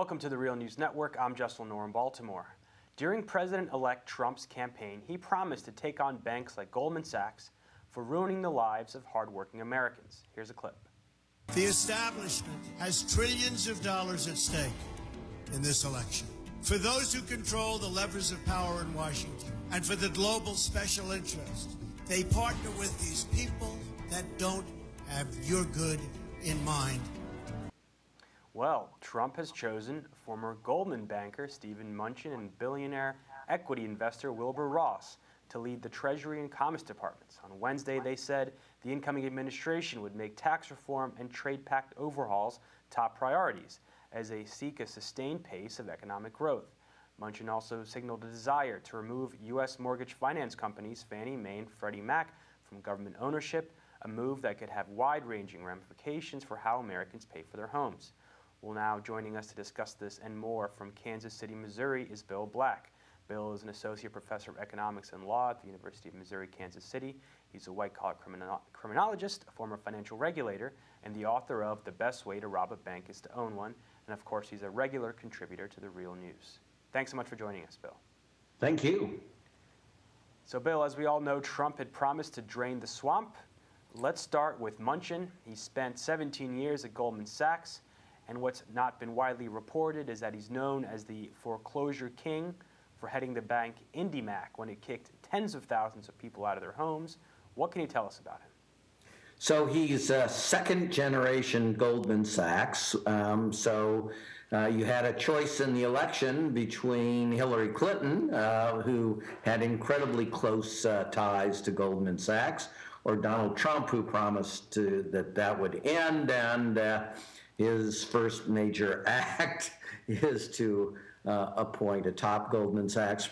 Welcome to the Real News Network. I'm Justin Noor in Baltimore. During President-elect Trump's campaign, he promised to take on banks like Goldman Sachs for ruining the lives of hardworking Americans. Here's a clip. The establishment has trillions of dollars at stake in this election. For those who control the levers of power in Washington and for the global special interest, they partner with these people that don't have your good in mind. Well, Trump has chosen former Goldman banker Stephen Mnuchin and billionaire equity investor Wilbur Ross to lead the Treasury and Commerce departments. On Wednesday, they said the incoming administration would make tax reform and trade pact overhauls top priorities as they seek a sustained pace of economic growth. Mnuchin also signaled a desire to remove U.S. mortgage finance companies Fannie Mae and Freddie Mac from government ownership, a move that could have wide-ranging ramifications for how Americans pay for their homes. Well, now joining us to discuss this and more from Kansas City, Missouri is Bill Black. Bill is an associate professor of economics and law at the University of Missouri, Kansas City. He's a white-collar criminologist, a former financial regulator, and the author of The Best Way to Rob a Bank is to Own One. And of course, he's a regular contributor to The Real News. Thanks so much for joining us, Bill. Thank you. So, Bill, as we all know, Trump had promised to drain the swamp. Let's start with Mnuchin. He spent 17 years at Goldman Sachs. And what's not been widely reported is that he's known as the foreclosure king for heading the bank IndyMac when it kicked tens of thousands of people out of their homes. What can you tell us about him? So he's a second-generation Goldman Sachs. You had a choice in the election between Hillary Clinton, who had incredibly close ties to Goldman Sachs, or Donald Trump, who promised that would end, and his first major act is to appoint a top Goldman Sachs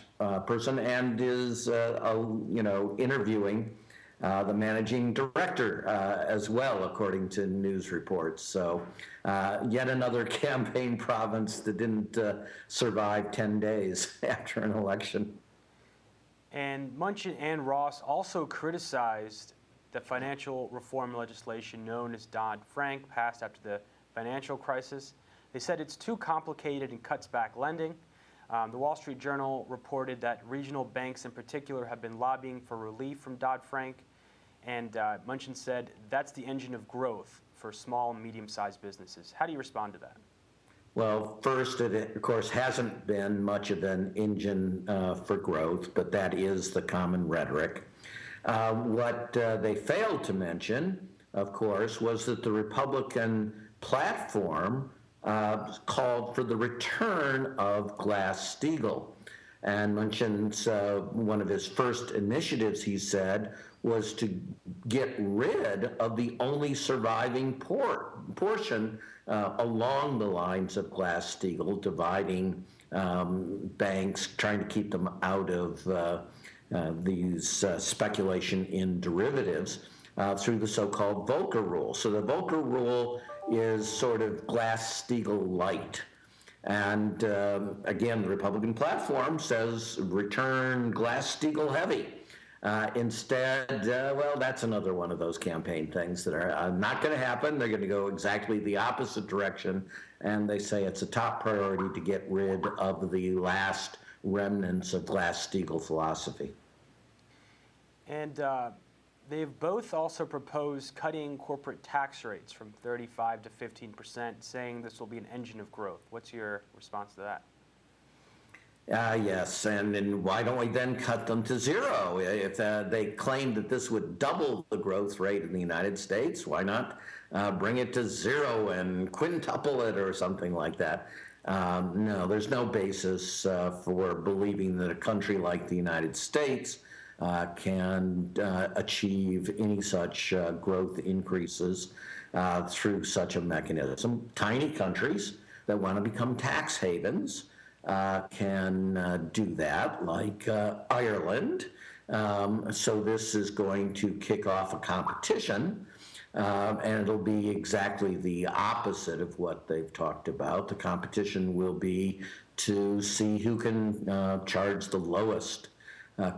person, and is interviewing the managing director as well, according to news reports. So yet another campaign province that didn't survive 10 days after an election. And Mnuchin and Ross also criticized the financial reform legislation known as Dodd-Frank, passed after the financial crisis. They said it's too complicated and cuts back lending. The Wall Street Journal reported that regional banks in particular have been lobbying for relief from Dodd-Frank. And Mnuchin said that's the engine of growth for small and medium-sized businesses. How do you respond to that? Well, first, it, of course, hasn't been much of an engine for growth, but that is the common rhetoric. What they failed to mention, of course, was that the Republican platform called for the return of Glass-Steagall. And Mnuchin's one of his first initiatives, he said, was to get rid of the only surviving portion along the lines of Glass-Steagall, dividing banks, trying to keep them out of these speculation in derivatives through the so-called Volcker Rule. So the Volcker Rule is sort of Glass-Steagall light. And again, the Republican platform says return Glass-Steagall heavy. Instead, well, that's another one of those campaign things that are not going to happen. They're going to go exactly the opposite direction, and they say it's a top priority to get rid of the last remnants of Glass-Steagall philosophy. And they've both also proposed cutting corporate tax rates from 35% to 15%, saying this will be an engine of growth. What's your response to that? Yes, and why don't we then cut them to zero? If they claim that this would double the growth rate in the United States, why not bring it to zero and quintuple it or something like that? No, there's no basis for believing that a country like the United States can achieve any such growth increases through such a mechanism. Tiny countries that want to become tax havens can do that, like Ireland. So this is going to kick off a competition, and it'll be exactly the opposite of what they've talked about. The competition will be to see who can charge the lowest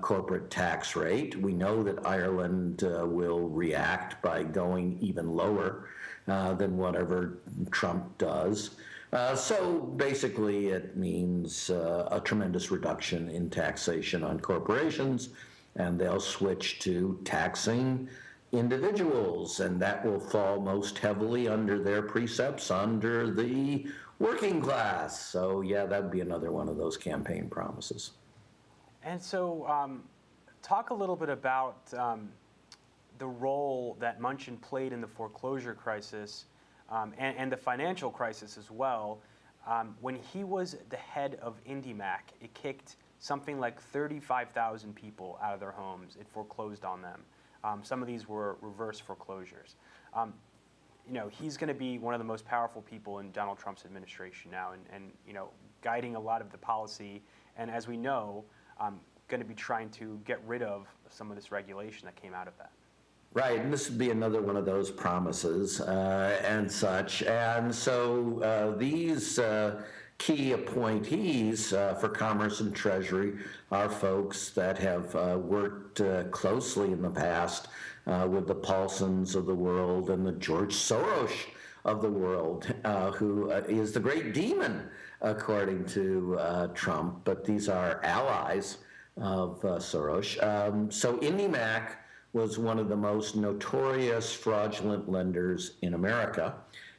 corporate tax rate. We know that Ireland will react by going even lower than whatever Trump does. So basically, it means a tremendous reduction in taxation on corporations, and they'll switch to taxing individuals, and that will fall most heavily under their precepts under the working class. So, yeah, that'd be another one of those campaign promises. And so, talk a little bit about the role that Munchin played in the foreclosure crisis and the financial crisis as well. When he was the head of IndyMac, it kicked something like 35,000 people out of their homes. It foreclosed on them. Some of these were reverse foreclosures. He's going to be one of the most powerful people in Donald Trump's administration now, and guiding a lot of the policy. And as we know, going to be trying to get rid of some of this regulation that came out of that. Right, and this would be another one of those promises and such. And so these key appointees for Commerce and Treasury are folks that have worked closely in the past with the Paulsons of the world and the George Soros of the world, who is the great demon, according to Trump. But these are allies of Soros. So IndyMac was one of the most notorious fraudulent lenders in America.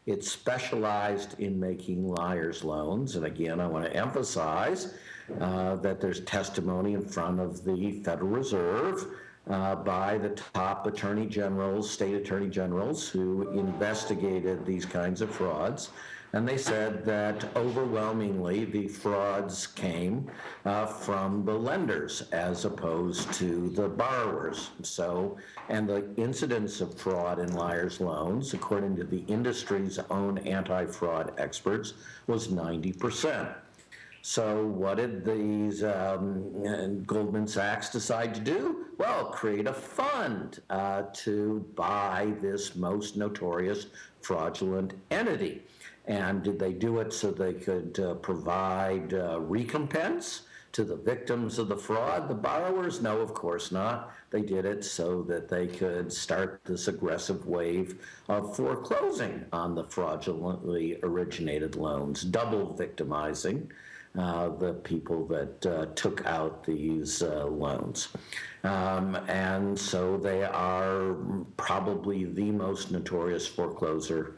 It specialized in making liar's loans. And again, I want to emphasize that there's testimony in front of the Federal Reserve by the top attorney generals, state attorney generals who investigated these kinds of frauds. And they said that overwhelmingly the frauds came from the lenders as opposed to the borrowers. So, and the incidence of fraud in liar's loans, according to the industry's own anti-fraud experts, was 90%. So what did these Goldman Sachs decide to do? Well, create a fund to buy this most notorious fraudulent entity. And did they do it so they could provide recompense to the victims of the fraud, the borrowers? No, of course not. They did it so that they could start this aggressive wave of foreclosing on the fraudulently originated loans, double victimizing the people that took out these loans. And so they are probably the most notorious forecloser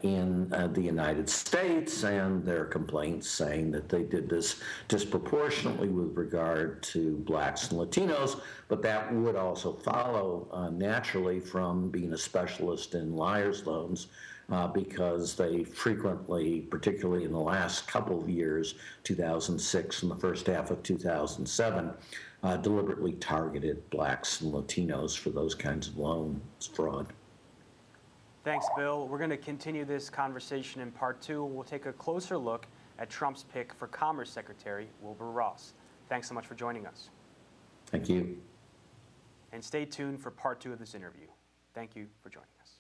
in the United States, and there are complaints saying that they did this disproportionately with regard to blacks and Latinos, but that would also follow naturally from being a specialist in liar's loans, because they frequently, particularly in the last couple of years, 2006 and the first half of 2007, deliberately targeted blacks and Latinos for those kinds of loans fraud. Thanks, Bill. We're going to continue this conversation in part two. We'll take a closer look at Trump's pick for Commerce Secretary Wilbur Ross. Thanks so much for joining us. Thank you. And stay tuned for part two of this interview. Thank you for joining us.